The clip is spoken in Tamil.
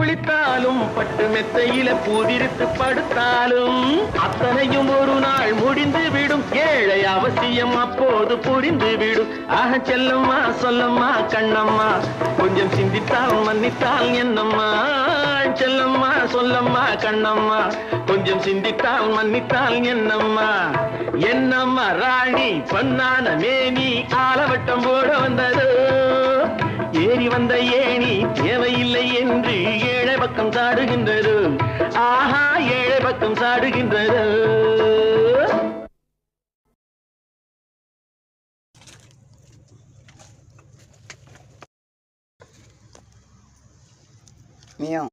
குளித்தாலும் பட்டு மெத்தையில பூதிரித்து படுத்தாலும் அத்தனையும் ஒரு நாள் முடிந்து விடும். ஏழை அவசியம் அப்போது புரிந்து விடும். ஆக செல்லம்மா சொல்லம்மா கண்ணம்மா, கொஞ்சம் சிந்தித்தால் மன்னித்தால் என்னம்மா. செல்லம்மா சொல்லம்மா கண்ணம்மா, கொஞ்சம் சிந்தித்தால் மன்னித்தால் என்னம்மா. என்னம்மா ராணி பொன்னான மேனி ஆலவட்டம் போட வந்தது. ஏறி வந்த ஏணி தேவையில்லை என்று ஏழை பக்கம் சாடுகின்றது. ஆஹா ஏழை பக்கம் சாடுகின்றது. மியோ